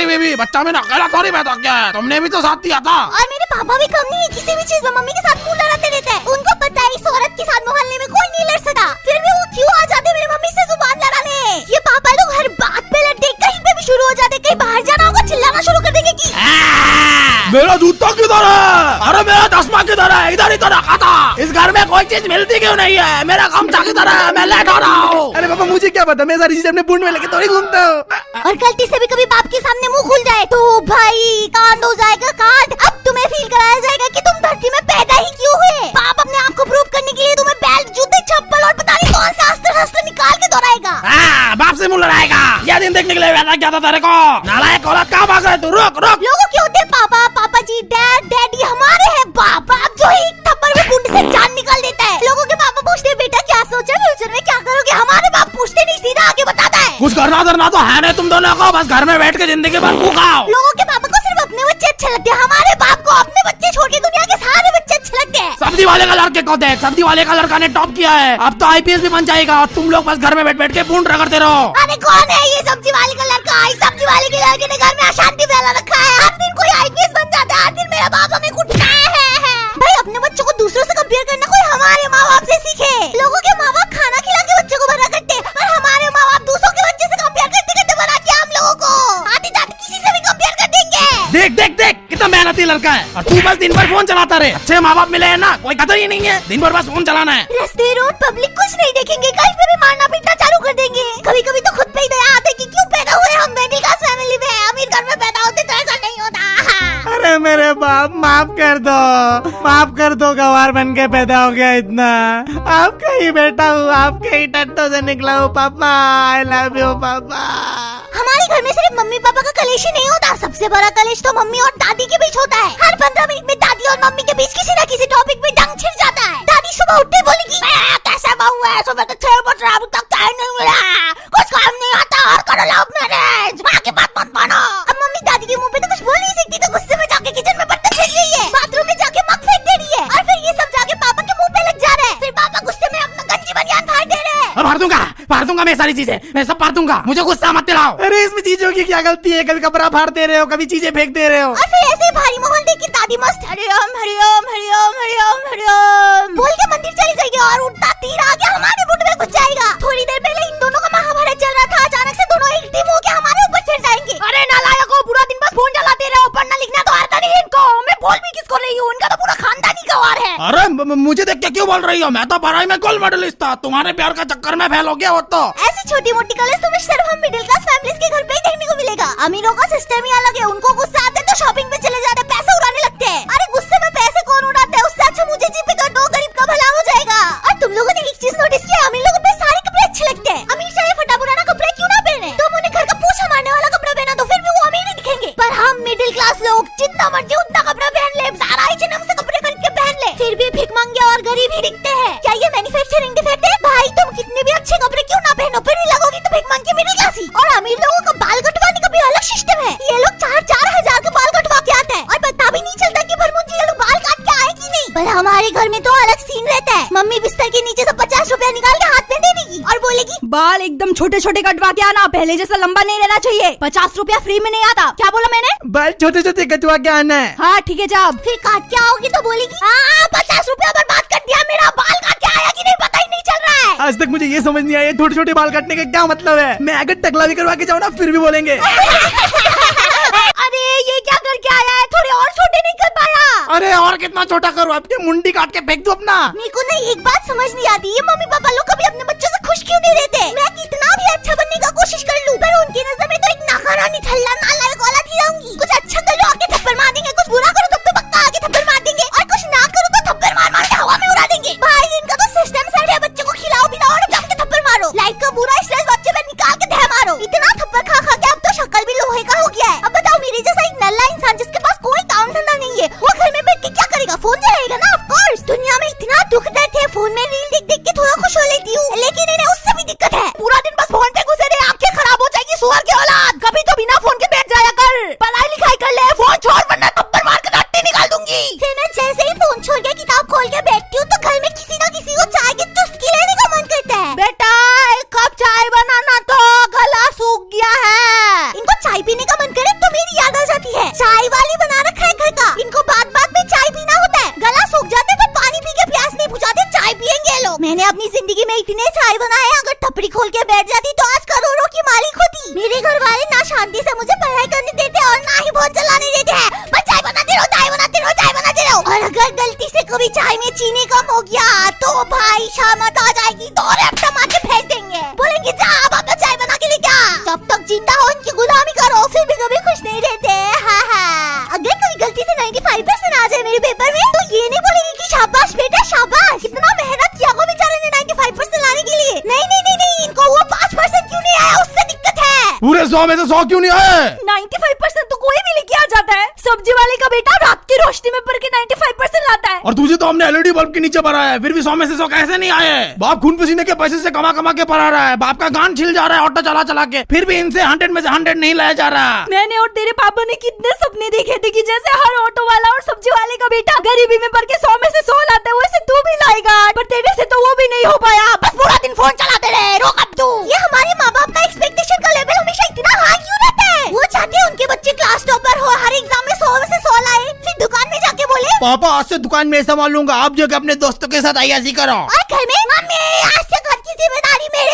तुम्हारी बेबी बच्चा में अकेला थोड़ी बैठा क्या है, तुमने भी तो साथ दिया था। और मेरे पापा भी कम नहीं है, किसी भी चीज में मम्मी के साथ मुंह लड़ाते रहते हैं। उनको पता है इस औरत के साथ मोहल्ले में कोई नहीं लड़ सकता, फिर भी वो क्यों आ जाते मेरी मम्मी से जुबान लड़ाने। ये पापा लोग हर बात पे लड़ते, कहीं पे भी शुरू हो जाते, कहीं बाहर जाना होगा चिल्लाना शुरू कर देंगे कि मेरा जूता किधर है, अरे मेरा चश्मा किधर है, इधर ही तो रखा था। इस घर में कोई चीज मिलती क्यों नहीं है, मेरा गमछा किधर है, मैं लेट हो रहा हूँ। अरे पापा मुझे क्या पता, मैं सारी चीजें अपने बूट में लेके थोड़ी घूमता हूँ। और गलती से भी कभी बाप के सामने मुंह खुल जाए तो भाई कांड हो जाएगा कांड। अब तुम्हें फील कराया जाएगा कि तुम धरती में पैदा ही क्यों हुए। बाप अपने आप को प्रूव करने के लिए तुम्हें बेल्ट, जूते, चप्पल और पता नहीं कौन सा अस्त्र निकाल के दौड़ाएगा। बाप से मुंह लड़ाएगा, यह दिन देखने के लिए वैसा क्या था तेरे को। नालायक औरत कहाँ भाग रहे तू, रुक रुक। लोगों के होते पापा, पापा जी, डैड, डैडी, हमारे हैं बाप। बाप जो एक थप्पड़ में कुंड से जान निकाल देता है। लोगों के पापा पूछते बेटा क्या सोचा फ्यूचर में क्या करोगे, हमारे बाप पूछते नहीं, सीधा आगे बताता है। कुछ करना धरना तो है नहीं तुम दोनों को, बस घर में बैठ के जिंदगी भर भूखाओ। लोगों के पापा को सिर्फ अपने बच्चे अच्छे लगते हैं, हमारे बाप को अपने बच्चे छोड़ के दुनिया के सारे बच्चे अच्छे लगते हैं। सब्जी वाले का लड़के को देख, सब्जी वाले का लड़का ने टॉप किया है, अब तो IPS भी बन जाएगा और तुम लोग बस घर में बैठ बैठ के पूंछ रगड़ते रहो। अरे कौन है ये सब्जी वाले का लड़का, इस सब्जी वाले के लड़के ने घर में अशांति फैला रखा है। हर दिन कोई IPS बन जाता है, हर दिन मेरा बाप हमें कुटता है। भाई अपने बच्चों को दूसरों से कंपेयर करना कोई हमारे माँ बाप से सीखे। लोगों के माँ बाप खाना खिला के बच्चों को बना करते और हमारे माँ बाप दूसरों के बच्चे से कंपेयर करते करते बना के हम लोगों को आते जाते किसी से भी कंपेयर कर देंगे। देख देख देख कितना मेहनती लड़का है और तू बस दिन भर फोन चलाता रहे। अच्छे माँ बाप मिले हैं ना, कोई कदर ही नहीं है, दिन भर बस फोन चलाना है। रास्ते रोड पब्लिक कुछ नहीं देखेंगे, कहीं पे भी मारना पीटना चालू कर देंगे। कभी कभी तो खुद पे ही दया आते कि क्यों पैदा हुए हम मिडिल क्लास फैमिली में, अमीर घर में पैदा होते तो ऐसा नहीं होता। अरे मेरे बाप माफ कर दो, माफ कर दो, गवार बन के पैदा हो गया इतना। आपका ही बेटा हूँ, आपके ही टट्टों से निकला हूँ पापा, आई लव यू पापा। हमारे घर में सिर्फ मम्मी पापा का कलेश ही नहीं होता, सबसे बड़ा कलेश तो मम्मी और दादी के बीच होता है। हर 15 मिनट में दादी और मम्मी के बीच किसी न किसी टॉपिक पे जंग छिड़ जाता है। दादी सुबह उठते बोलेगी कैसे बहू है, सुबह के 6 बज रहा, अभी तक चाय नहीं मिला, कुछ काम नहीं आता और करो लव मैरिज, माँ की बात मत मानो। अब मम्मी दादी के मुँह पे तो कुछ बोल नहीं सकती, तो गुस्से में जाके किचन में बर्तन फेंक रही है, बाथरूम में जाके मग फेंक दे रही है और फिर ये सब जाके पापा के मुँह पे लग जा रहा है। फिर पापा गुस्से में अपना गंजी बनियान फाड़ दे रहे हैं। फाड़ दूंगा मैं सारी चीजें, मैं सब फाड़ दूंगा, मुझे गुस्सा मत दिलाओ। अरे इसमें चीजों की क्या गलती है, कभी कपड़ा फाड़ दे रहे हो, कभी चीजें फेंक दे रहे हो। और फिर ऐसे भारी माहौल देख के दादी मस्त हरिओम हरिओम हरिओम हरिओम हरिओम बोल के मंदिर चली जाएगी और उड़ता तीर आगे हमारे मुंड में घुस जाएगा। थोड़ी देर पहले इन दोनों का महाभारत चल रहा था, अचानक से दोनों एक टीम होके हमारे ऊपर चढ़ जाएंगे। अरे नालायकों, पूरा दिन बस फोन चलाते रहो, पढ़ना लिखना तो आता नहीं इनको। मैं बोल भी किसको रही हूँ, इनका तो पूरा खानदान ही गंवार है। अरे मुझे देख के क्यों बोल रही हो, मैं तो पढ़ाई में गोल्ड मेडलिस्ट था, तुम्हारे प्यार का चक्कर में फेल हो गया हो। तो ऐसी छोटी मोटी कलेश तुम्हें सिर्फ हम मिडिल क्लास फैमिलीज के घर पे ही देखने को मिलेगा। अमीरों का सिस्टम ही अलग है, उनको गुस्सा आते तो शॉपिंग पे चले जाते, पैसे उड़ाने लगते हैं। अरे गुस्से में पैसे कौन उड़ाता है, उससे अच्छा मुझे जीपे कर दो, गरीब का भला हो जाएगा। और तुम लोगों ने एक चीज नोटिस किया, अमीर लोगों पे सारे कपड़े अच्छे लगते हैं। अमीर चाहे फटा पुराना कपड़े क्यों ना पहने, तुम उन्हें घर का पोछा मारने वाला कपड़ा पहना दो, फिर भी वो अमीर ही दिखेंगे। पर हम मिडिल क्लास लोग जितना मर्जी उतना कपड़ा पहन ले, ज़ारा H&M से कपड़े खरीद के पहन ले, फिर भी भिख मंगे और गरीब ही दिखते हैं। क्या ये मैन्युफैक्चरिंग डिफेक्ट है? भाई तुम कितने भी अच्छे कपड़े क्यों ना पहनो, फिर भी लगोगी तो भिख मंगे मिडिल क्लास ही। और अमीर लोगों का बाल कटवाने का भी अलग सिस्टम है, ये लोग 4-4 हजार के बाल कटवा के आते हैं और पता भी नहीं चलता कि भरमुंडी ये लोग बाल काट के आए कि नहीं। पर हमारे घर में तो अलग सीन रहता है, मम्मी बिस्तर के नीचे से 50 रुपया निकाल के हाथ में दे देगी और बोलेगी बाल एकदम छोटे छोटे कटवा के आना, पहले जैसा लंबा नहीं रहना चाहिए, 50 रुपया फ्री में नहीं आता। क्या बोला मैंने? बाल छोटे छोटे कटवा के आना है। हाँ ठीक है जाओ। फिर काट के आओगी तो बोलेगी 50 रुपया बर्बाद कर दिया, मेरा बाल काट के आया कि नहीं पता ही नहीं चल रहा है। आज तक मुझे ये समझ नहीं आया छोटे छोटे बाल काटने का क्या मतलब है। मैं अगर टकला भी करवा के जाऊँ ना फिर भी बोलेंगे अरे ये क्या करके आया है, थोड़े और छोटे नहीं कर पाया। अरे और कितना छोटा करूँ, आपके मुंडी काट के फेंक दो अपना। मेरे को नहीं एक बात समझ नहीं आती, ये मम्मी पापा लोग कभी अपने बच्चों से खुश क्यों नहीं रहते। मैं कितना भी अच्छा बनने का कोशिश कर लूं, पर उनकी नजर में तो एक नाकारा निठल्ला नालायक औलाद ही रहूंगी। कुछ अच्छा कर लो आके थप्पड़ मार देंगे, कुछ बुरा करो तब तो पक्का आके थप्पड़ मार देंगे, और कुछ ना करो तो थप्पड़ मार मार के हवा में उड़ा देंगे। भाई इनका तो सिस्टम सेट है, बच्चे को खिलाओ पिलाओ और जम के थप्पड़ मारो, लाइफ का बुरा स्ट्रेस बच्चे पे निकाल के धै मारो। इतना थप्पड़ खा खा के अब तो शक्ल भी लोहे का हो गया है। अब बताओ मेरे जैसा एक नल्ला इंसान जिसके पास कोई काम धंधा नहीं है, वो घर में बैठ के क्या करेगा, फोन चलाएगा ना। ऑफ कोर्स दुनिया में इतना दुख दर्द है, फोन में रील देख देख के थोड़ा खुश हो लेगा। लोग। मैंने अपनी जिंदगी में इतने चाय बनाए, अगर टपरी खोल के बैठ जाती तो आज करोड़ों की मालिक होती। मेरे घर वाले ना शांति से मुझे पढ़ाई करने देते और ना ही बहुत चलाने देते हैं। बस चाय बनाते रहो, चाय बनाते रहो, चाय बनाते रहो। और अगर गलती से कभी चाय में चीनी कम हो गया तो भाई शामत आ जाएगी, तो रेपटा मार के फेंक देंगे, बोलेंगे जा अब आप चाय बना के लेके आ। जब तक जिंदा हो उनकी गुलामी करो, फिर भी कभी खुश नहीं रहते। अगर कोई गलती से 95% आ जाए मेरे पेपर में तो ये नहीं बोलेंगे कि शाबाश बेटा शाबाश, कितना मेहनत किया वो बेचारे ने 95% लाने के लिए। नहीं नहीं नहीं नहीं, इनको वो 5% क्यों नहीं आया उससे दिक्कत है। पूरे 100 में से 100 क्यों नहीं आए? 95% तो कोई भी लेके आ जाता है। सब्जी वाले का बेटा रात की रोशनी में पढ़ के 95% लाता है। और तुझे तो हमने LED बल्ब के नीचे भरा है, फिर भी 100 में से 100 कैसे नहीं आए? बाप खून पसीने के पैसे से कमा कमा के पढ़ा रहा है, बाप का गान छिल जा रहा है ऑटो चला चला के, फिर भी इनसे 100 में से 100 नहीं लाया जा रहा। मैंने और तेरे पापा ने कितने सपने देखे थे कि जैसे हर ऑटो वाला और सब्जी वाले का बेटा गरीबी में पढ़ के 100 में से 100 लाता है, वैसे तू भी लाएगा, पर तेरे से तो वो भी नहीं हो पाया। बस पूरा दिन फोन चलाते रहे, रोक अब तू। ये हमारे माँ बाप का एक्सपेक्टेशन का लेवल हमेशा इतना हाई क्यों रहता है? वो चाहते हैं उनके बच्चे क्लास टॉपर हो, हर एग्जाम में 100 में से 100 लाए, फिर दुकान में जाके बोले पापा आज से दुकान में संभाल लूंगा, आप जो अपने दोस्तों के साथ अय्याशी करो। और घर में मम्मी आज से घर की जिम्मेदारी मेरे